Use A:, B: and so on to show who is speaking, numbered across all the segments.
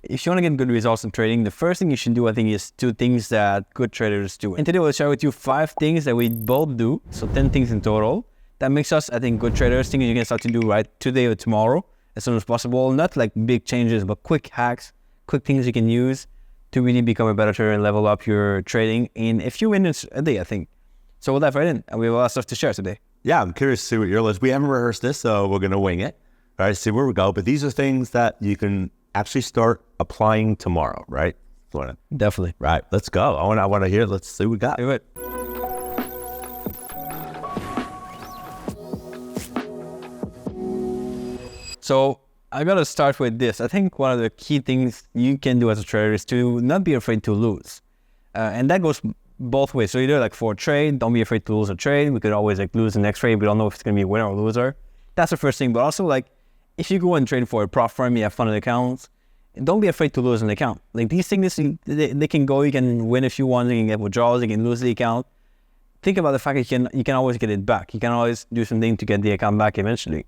A: If you want to get good results in trading, the first thing you should do, I think, is 2 things that good traders do. And today we'll share with you 5 things that we both do, so 10 things in total, that makes us, I think, good traders, things you can start to do right today or tomorrow, as soon as possible. Not like big changes, but quick hacks, quick things you can use to really become a better trader and level up your trading in a few minutes a day, I think. So we'll dive right in, and we have a lot of stuff to share today.
B: Yeah, I'm curious to see what your list. We haven't rehearsed this, so we're going to wing it. All right, see where we go. But these are things that you can actually start applying tomorrow, right?
A: Definitely.
B: Right, let's go. I want to hear. Let's see what we got.
A: Do it. So I got to start with this. I think one of the key things you can do as a trader is to not be afraid to lose. And that goes both ways. So either like for a trade, don't be afraid to lose a trade. We could always like lose the next trade. We don't know if it's going to be a winner or loser. That's the first thing. But also like if you go and trade for a prop firm, you have funded accounts, don't be afraid to lose an account. Like these things, they can go, you can win if you want, you can get withdrawals, you can lose the account. Think about the fact that you can always get it back. You can always do something to get the account back eventually.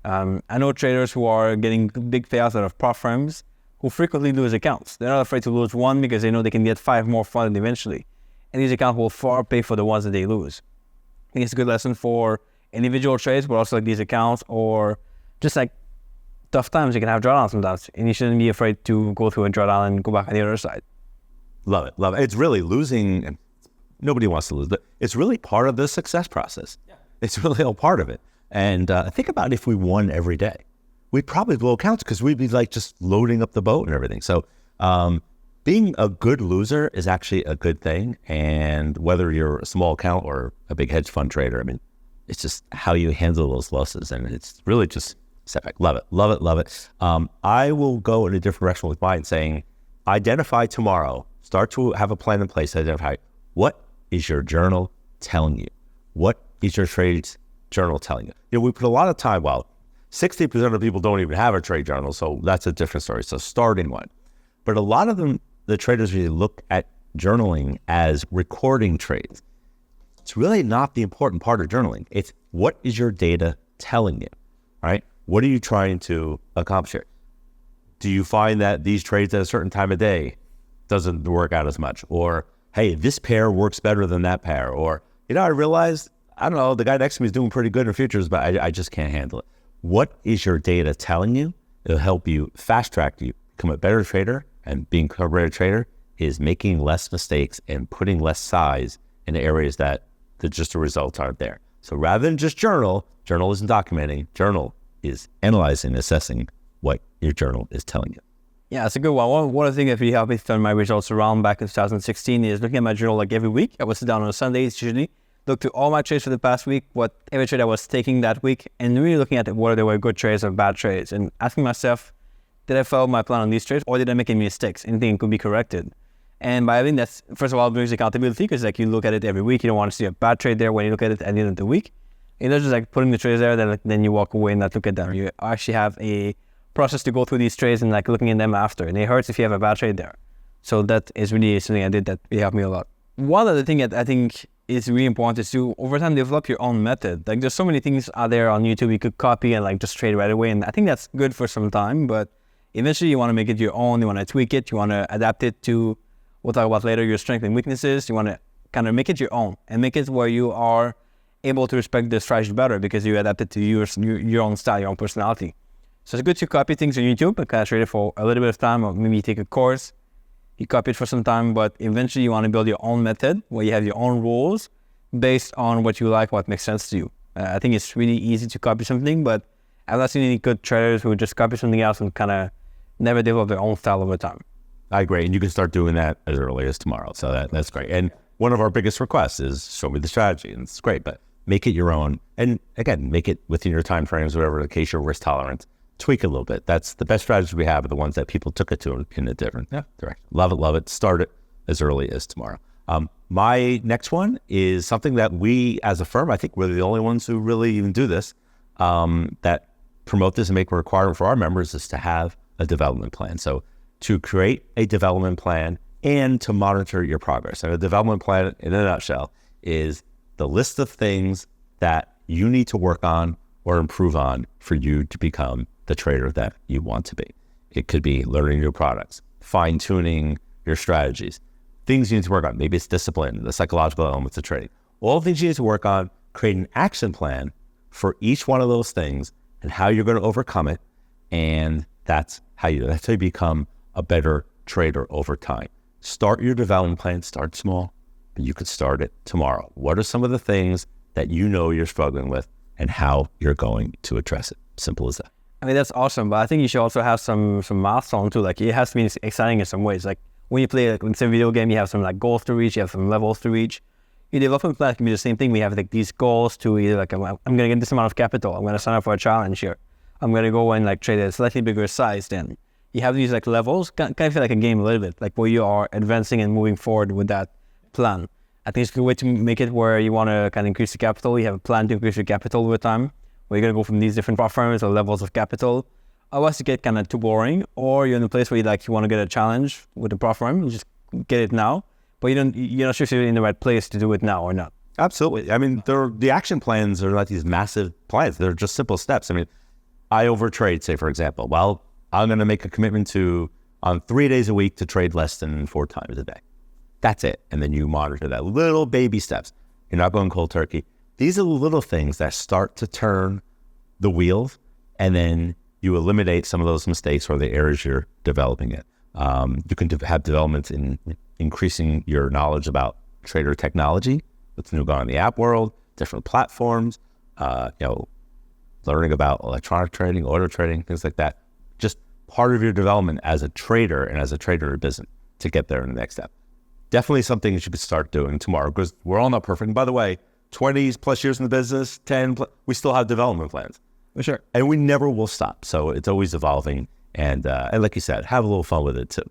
A: I know traders who are getting big payouts out of prop firms who frequently lose accounts. They're not afraid to lose one because they know they can get 5 more funded eventually. And these accounts will far pay for the ones that they lose. I think it's a good lesson for individual trades, but also like these accounts or just like tough times. You can have drawdowns sometimes, and you shouldn't be afraid to go through a drawdown and go back on the other side.
B: Love it, love it. It's really losing, and nobody wants to lose, but it's really part of the success process. Yeah. It's really all part of it. And think about if we won every day. We'd probably blow accounts because we'd be like just loading up the boat and everything. So being a good loser is actually a good thing. And whether you're a small account or a big hedge fund trader, I mean, it's just how you handle those losses. And it's really just setback. Love it, love it, love it. I will go in a different direction with mine, saying identify tomorrow. Start to have a plan in place to identify what is your journal telling you? What is your trades journal telling you? You know, we put a lot of time, well, 60% of people don't even have a trade journal, so that's a different story. So starting one. But a lot of them, the traders really look at journaling as recording trades. It's really not the important part of journaling. It's what is your data telling you, right? What are you trying to accomplish here? Do you find that these trades at a certain time of day doesn't work out as much? Or, hey, this pair works better than that pair. Or, you know, I realized, I don't know, the guy next to me is doing pretty good in futures, but I just can't handle it. What is your data telling you? It'll help you fast track you, become a better trader. And being a better trader is making less mistakes and putting less size in the areas that just the results aren't there. So rather than just journal isn't documenting, journal is analyzing, assessing what your journal is telling you.
A: Yeah, that's a good one. One of the things that really helped me turn my results around back in 2016 is looking at my journal like every week. I would sit down on Sundays usually, look through all my trades for the past week, what every trade I was taking that week, and really looking at whether they were good trades or bad trades, and asking myself, did I follow my plan on these trades, or did I make any mistakes? Anything could be corrected. And by having that, first of all, brings accountability, because like you look at it every week, you don't want to see a bad trade there when you look at it at the end of the week. It's not just like putting the trades there, then you walk away and not look at them. You actually have a process to go through these trades and like looking at them after. And it hurts if you have a bad trade there. So that is really something I did that really helped me a lot. One other thing that I think is really important is to, over time, develop your own method. Like there's so many things out there on YouTube you could copy and like just trade right away. And I think that's good for some time, but eventually you want to make it your own. You want to tweak it. You want to adapt it to, we'll talk about later, your strengths and weaknesses. You want to kind of make it your own and make it where you are able to respect the strategy better because you adapt it to your own style, your own personality. So it's good to copy things on YouTube and kind of trade it for a little bit of time, or maybe you take a course, you copy it for some time, but eventually you want to build your own method where you have your own rules based on what you like, what makes sense to you. I think it's really easy to copy something, but I've not seen any good traders who just copy something else and kind of never develop their own style over time.
B: I agree, and you can start doing that as early as tomorrow, so that's great. And one of our biggest requests is show me the strategy, and it's great, but make it your own. And again, make it within your time frames, whatever the case, your risk tolerance. Tweak it a little bit. That's the best strategies we have are the ones that people took it to in a different direction. Love it, love it. Start it as early as tomorrow. My next one is something that we as a firm, I think we're the only ones who really even do this, that promote this and make a requirement for our members is to have a development plan. So to create a development plan and to monitor your progress. And a development plan in a nutshell is the list of things that you need to work on or improve on for you to become the trader that you want to be. It could be learning new products, fine-tuning your strategies, things you need to work on. Maybe it's discipline, the psychological elements of trading. All the things you need to work on, create an action plan for each one of those things and how you're going to overcome it. And that's how you become a better trader over time. Start your development plan, start small, but you could start it tomorrow. What are some of the things that you know you're struggling with and how you're going to address it? Simple as that.
A: I mean, that's awesome, but I think you should also have some milestone too. Like, it has to be exciting in some ways. Like, when you play, like, let's say, a video game, you have some like goals to reach, you have some levels to reach. Your development plan can be the same thing. We have like these goals to either like, I'm going to get this amount of capital. I'm going to sign up for a challenge here. I'm going to go and like trade at a slightly bigger size. Then you have these like levels, kind of feel like a game a little bit, like where you are advancing and moving forward with that plan. I think it's a good way to make it where you want to kind of increase the capital. You have a plan to increase your capital over time, where you're going to go from these different platforms or levels of capital. Otherwise, you get kind of too boring, or you're in a place where you want to get a challenge with the platform. You just get it now, but you're not sure if you're in the right place to do it now or not.
B: Absolutely. I mean, the action plans are not these massive plans. They're just simple steps. I mean, I overtrade, say, for example. Well, I'm going to make a commitment to, on 3 days a week, to trade less than 4 times a day. That's it. And then you monitor that. Little baby steps. You're not going cold turkey. These are the little things that start to turn the wheels, and then you eliminate some of those mistakes or the areas you're developing it. You can have developments in increasing your knowledge about trader technology, what's new going on in the app world, different platforms, learning about electronic trading, auto trading, things like that. Just part of your development as a trader and as a trader business to get there in the next step. Definitely something you should start doing tomorrow, because we're all not perfect. And by the way, 20 plus years in the business, 10 plus, we still have development plans.
A: For sure.
B: And we never will stop. So it's always evolving. And like you said, have a little fun with it too.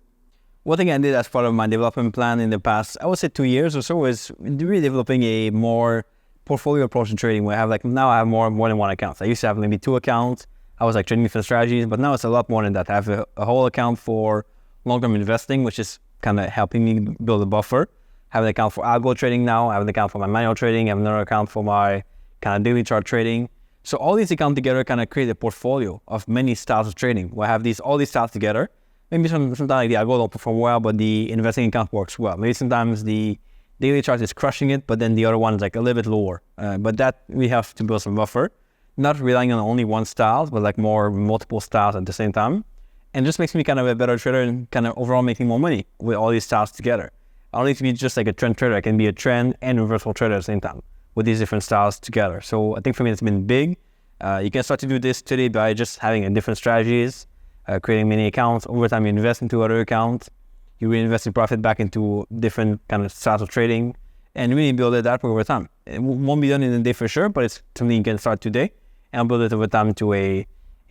A: One thing I did as part of my development plan in the past, I would say 2 years or so, is really developing a more portfolio approach to trading, where now I have more than one account. I used to have maybe 2 accounts. I was like trading different strategies, but now it's a lot more than that. I have a whole account for long-term investing, which is kind of helping me build a buffer. I have an account for algo trading now. I have an account for my manual trading. I have another account for my kind of daily chart trading. So all these accounts together kind of create a portfolio of many styles of trading, where I have all these styles together. Maybe sometimes like the algo don't perform well, but the investing account works well. Maybe sometimes the daily chart is crushing it, but then the other one is like a little bit lower. But that we have to build some buffer, not relying on only one style, but like multiple styles at the same time. And just makes me kind of a better trader and kind of overall making more money with all these styles together. I don't need to be just like a trend trader. I can be a trend and reversal trader at the same time with these different styles together. So I think for me, it's been big. You can start to do this today by just having different strategies, creating many accounts. Over time, you invest into other accounts. You reinvest your profit back into different kind of styles of trading and really build it that way over time. It won't be done in a day for sure, but it's something you can start today and build it over time to a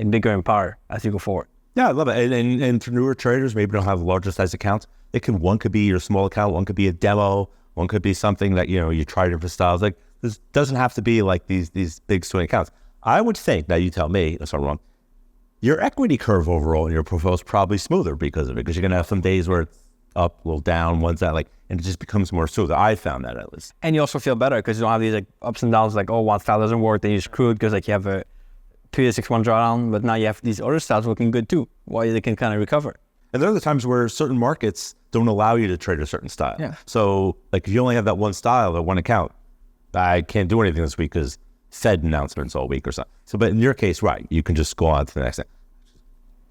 A: bigger empire as you go forward.
B: Yeah, I love it. And for newer traders, maybe don't have larger size accounts. One could be your small account, one could be a demo, one could be something that, you try different styles. Like, this doesn't have to be like these big swing accounts. I would think, now you tell me if I'm wrong, your equity curve overall in your portfolio is probably smoother because of it, because you're going to have some days where it's up, a little down, one's that, and it just becomes more smooth. I found that at least.
A: And you also feel better because you don't have these like ups and downs, like, oh, one style doesn't work, then you're screwed because like you have a 3 to 6 month drawdown, but now you have these other styles working good too, while they can kind of recover.
B: And there are the times where certain markets don't allow you to trade a certain style.
A: Yeah.
B: So like if you only have that one style, that one account, I can't do anything this week because Fed announcements all week or something. So, but in your case, right, you can just go on to the next thing.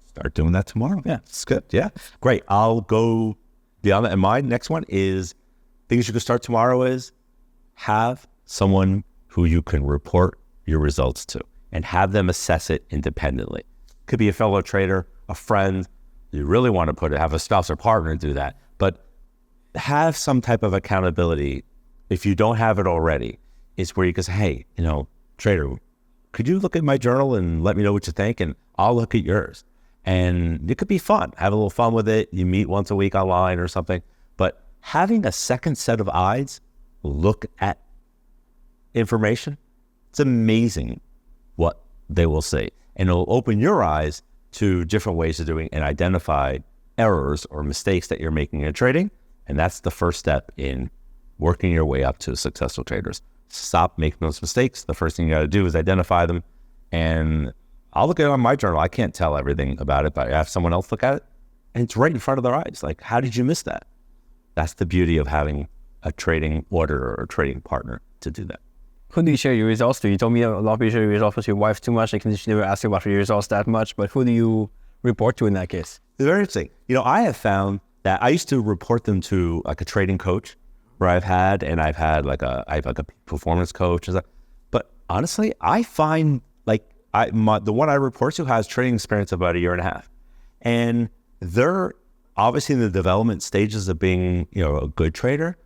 B: Start doing that tomorrow.
A: Yeah.
B: It's good. Yeah. Great. I'll go beyond that. And my next one is things you can start tomorrow is have someone who you can report your results to and have them assess it independently. Could be a fellow trader, a friend. You really want to have a spouse or partner do that, but have some type of accountability. If you don't have it already, it's where you can say, hey, trader, could you look at my journal and let me know what you think? And I'll look at yours. And it could be fun. Have a little fun with it. You meet once a week online or something. But having a second set of eyes look at information, it's amazing what they will see. And it'll open your eyes to different ways of doing and identify errors or mistakes that you're making in trading. And that's the first step in working your way up to successful traders. Stop making those mistakes. The first thing you got to do is identify them. And I'll look at it on my journal. I can't tell everything about it, but I have someone else look at it, and it's right in front of their eyes. Like, how did you miss that? That's the beauty of having a trading auditor or a trading partner to do that.
A: Who do you share your results to? You told me a lot of people share your results with your wife too much. They can just never ask you about your results that much, but who do you report to in that case?
B: It's very interesting. You know, I have found that I used to report them to like a trading coach where I have a performance coach. But honestly, I find like the one I report to has trading experience of about 1.5 years. And they're obviously in the development stages of being, you know, a good trader,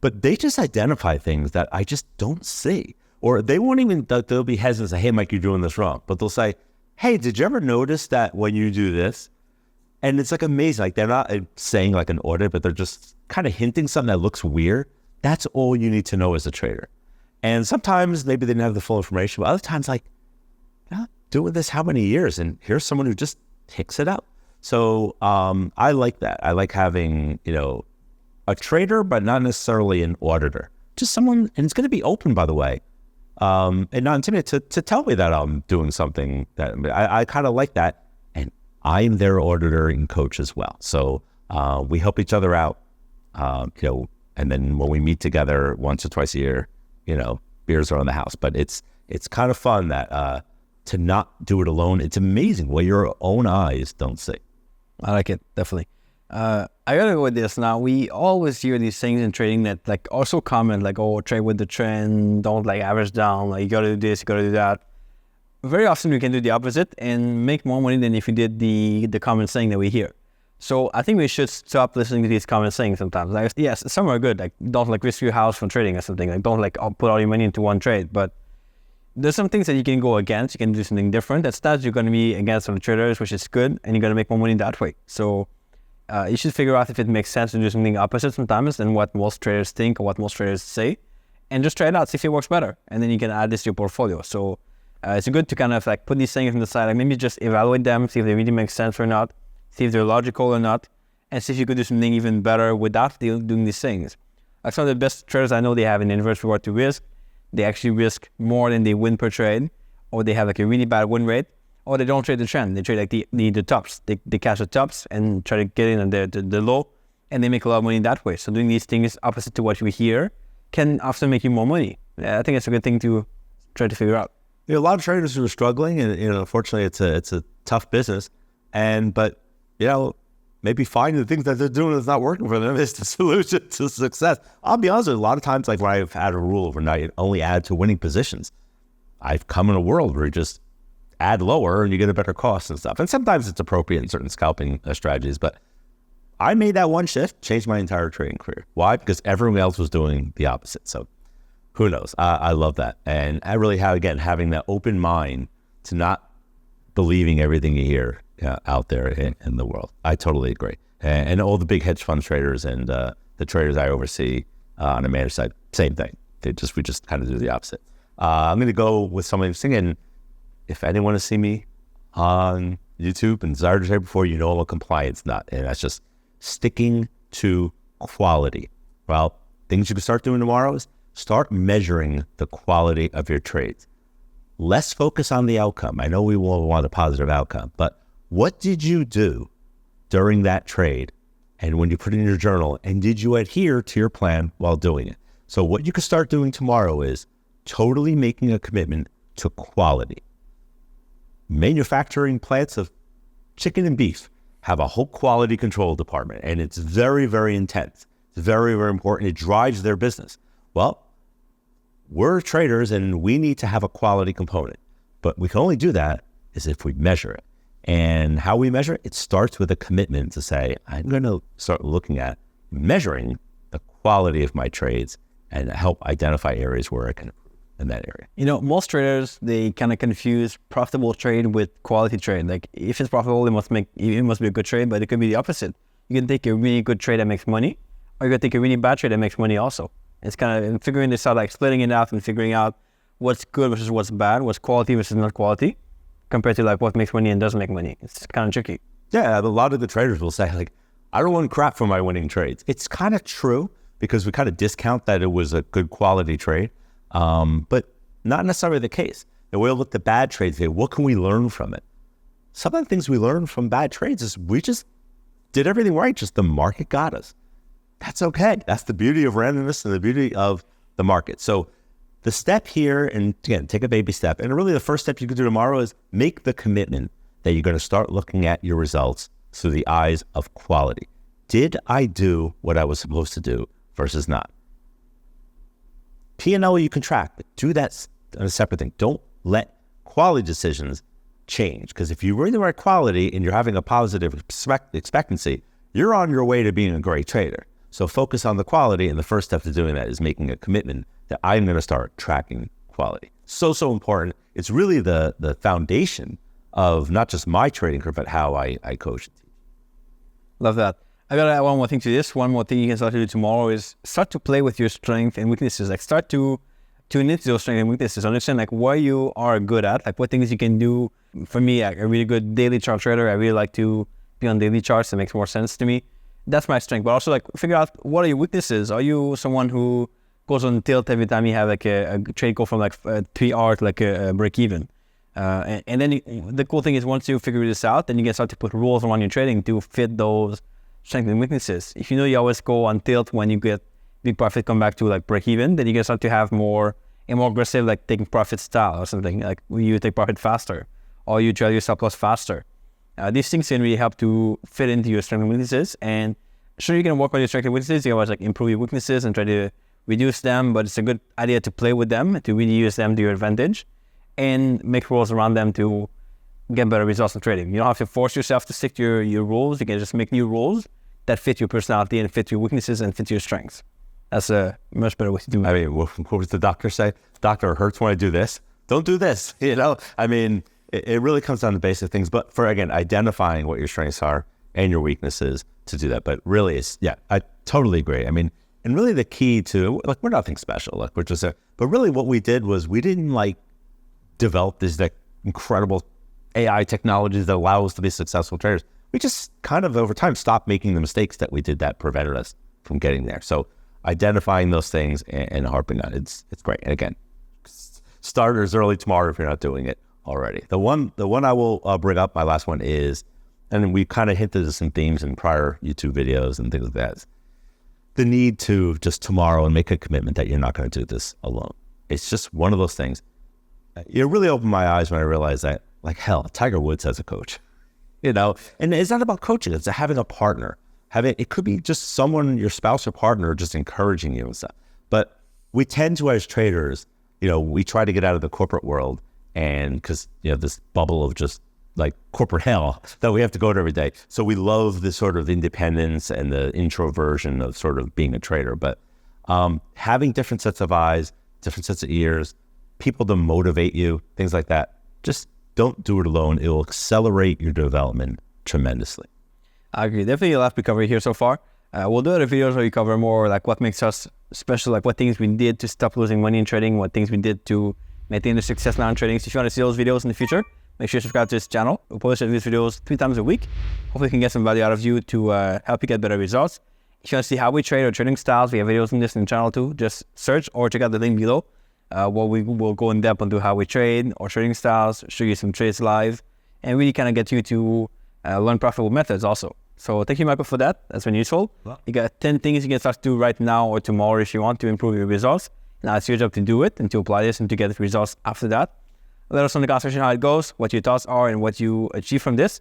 B: but they just identify things that I just don't see. Or they won't even, they'll be hesitant to say, hey, Mike, you're doing this wrong. But they'll say, hey, did you ever notice that when you do this? And it's like amazing. Like they're not saying like an audit, but they're just kind of hinting something that looks weird. That's all you need to know as a trader. And sometimes maybe they didn't have the full information, but other times like, yeah, doing this how many years? And here's someone who just picks it up. So I like that. I like having, you know, a trader, but not necessarily an auditor. Just someone, and it's going to be open, by the way, and not intimidated to tell me that I'm doing something that I kind of like that. And I'm their auditor and coach as well. So we help each other out, you know, and then when we meet together once or twice a year, you know, beers are on the house. But it's kind of fun that to not do it alone. It's amazing what your own eyes don't see.
A: I like it, definitely. I gotta go with this now. We always hear these things in trading that like are so common, like, oh, trade with the trend, don't like average down, like you gotta do this, you gotta do that. Very often we can do the opposite and make more money than if you did the common saying that we hear. So I think we should stop listening to these common sayings sometimes. Like, yes, some are good, like don't like risk your house from trading or something, like don't like put all your money into one trade. But there's some things that you can go against, you can do something different. That starts you're gonna be against some traders, which is good, and you're gonna make more money that way. So you should figure out if it makes sense to do something opposite sometimes than what most traders think or what most traders say, and just try it out, see if it works better, and then you can add this to your portfolio. So it's good to kind of like put these things on the side, like maybe just evaluate them, see if they really make sense or not, see if they're logical or not, and see if you could do something even better without doing these things. Like some of the best traders I know, they have an inverse reward to risk. They actually risk more than they win per trade, or they have like a really bad win rate, or they don't trade the trend. They trade like the tops. They catch the tops and try to get in on the low, and they make a lot of money that way. So doing these things opposite to what we hear can often make you more money. I think it's a good thing to try to figure out.
B: You know, a lot of traders who are struggling, and you know, unfortunately, it's a tough business. But you know, maybe finding the things that they're doing that's not working for them is the solution to success. I'll be honest with you, a lot of times, like when I've had a rule overnight, only add to winning positions. I've come in a world where you just add lower and you get a better cost and stuff. And sometimes it's appropriate in certain scalping strategies, but I made that one shift, changed my entire trading career. Why? Because everyone else was doing the opposite. So who knows? I love that. And I really have, again, having that open mind to not believing everything you hear out there in the world. I totally agree. And all the big hedge fund traders and the traders I oversee on the managed side, same thing. We just kind of do the opposite. I'm going to go with somebody who's singing. If anyone has seen me on YouTube and desire to trade before, you know I'm a compliance nut. And that's just sticking to quality. Well, things you can start doing tomorrow is start measuring the quality of your trades. Less focus on the outcome. I know we will want a positive outcome, but what did you do during that trade? And when you put it in your journal, and did you adhere to your plan while doing it? So what you can start doing tomorrow is totally making a commitment to quality. Manufacturing plants of chicken and beef have a whole quality control department, and it's very, very intense. It's very, very important. It drives their business. Well, we're traders and we need to have a quality component, but we can only do that is if we measure it. And how we measure it, it starts with a commitment to say, I'm going to start looking at measuring the quality of my trades and help identify areas where I can improve in that area.
A: You know, most traders, they kind of confuse profitable trade with quality trade. Like if it's profitable, it must be a good trade, but it could be the opposite. You can take a really good trade that makes money, or you can take a really bad trade that makes money also. It's kind of figuring this out, like splitting it out and figuring out what's good versus what's bad, what's quality versus not quality, compared to like what makes money and doesn't make money. It's kind of tricky.
B: Yeah, a lot of the traders will say like, I don't want crap for my winning trades. It's kind of true because we kind of discount that it was a good quality trade, but not necessarily the case. And we'll look at bad trades and say, what can we learn from it? Some of the things we learned from bad trades is we just did everything right, just the market got us. That's okay. That's the beauty of randomness and the beauty of the market. So the step here, and again, take a baby step. And really the first step you can do tomorrow is make the commitment that you're going to start looking at your results through the eyes of quality. Did I do what I was supposed to do versus not? P&L you can track, but do that on a separate thing. Don't let quality decisions change, because if you were in the right quality and you're having a positive expectancy, you're on your way to being a great trader. So focus on the quality, and the first step to doing that is making a commitment that I'm going to start tracking quality. So important. It's really the foundation of not just my trading career, but how I coach and teach.
A: Love that. I got to add one more thing to this. One more thing you can start to do tomorrow is start to play with your strengths and weaknesses. Like start to tune into those strengths and weaknesses. Understand like what you are good at, like what things you can do. For me, I'm a really good daily chart trader. I really like to be on daily charts. It makes more sense to me. That's my strength. But also like figure out what are your weaknesses. Are you someone who goes on tilt every time you have like a trade go from like 3R to like a break even? And then the cool thing is once you figure this out, then you can start to put rules around your trading to fit those strengths and weaknesses. If you know you always go on tilt when you get big profit come back to like break even, then you can start to have more aggressive like taking profit style or something, like you take profit faster or you trade your stop loss faster. These things can really help to fit into your strengths and weaknesses. And sure, you can work on your strengths and weaknesses. You always like improve your weaknesses and try to reduce them, but it's a good idea to play with them, to really use them to your advantage and make rules around them to get better results in trading. You don't have to force yourself to stick to your rules. You can just make new rules that fit your personality and fit your weaknesses and fit your strengths. That's a much better way to do it.
B: I mean, what does the doctor say? Doctor, it hurts when I do this. Don't do this. You know, I mean, it really comes down to basic things. But for, again, identifying what your strengths are and your weaknesses to do that. But really, I totally agree. I mean, and really the key to, like, we're nothing special. Like, we're just, but really what we did was we didn't, like, develop these, like, incredible AI technologies that allow us to be successful traders. We just kind of, over time, stopped making the mistakes that we did that prevented us from getting there. So identifying those things and harping on it's great. And again, starters early tomorrow if you're not doing it already. The one I will bring up, my last one is, and we kind of hinted at some themes in prior YouTube videos and things like that, is the need to just tomorrow and make a commitment that you're not going to do this alone. It's just one of those things. It really opened my eyes when I realized that, like, hell, Tiger Woods has a coach, you know, and it's not about coaching. It's having a partner. It could be just someone, your spouse or partner, just encouraging you and stuff. But we tend to, as traders, you know, we try to get out of the corporate world, and because, you know, this bubble of just like corporate hell that we have to go to every day. So we love the sort of independence and the introversion of sort of being a trader. But having different sets of eyes, different sets of ears, people to motivate you, things like that, just don't do it alone. It will accelerate your development tremendously.
A: I agree. Definitely a lot we covered here so far. We'll do other videos where we cover more like what makes us special, like what things we did to stop losing money in trading, what things we did to maintain the success now in trading. So if you want to see those videos in the future, make sure you subscribe to this channel. We'll post these videos 3 times a week. Hopefully we can get some value out of you to help you get better results. If you want to see how we trade or trading styles, we have videos on this in the channel too. Just search or check out the link below where we will go in depth into how we trade or trading styles, show you some trades live, and really kind of get you to learn profitable methods also. So thank you, Michael, for that. That's been useful. Well, you got 10 things you can start to do right now or tomorrow if you want to improve your results. Now it's your job to do it and to apply this and to get the results after that. Let us know in the comment section how it goes, what your thoughts are and what you achieve from this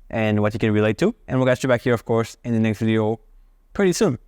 A: and what you can relate to. And we'll get you back here, of course, in the next video pretty soon.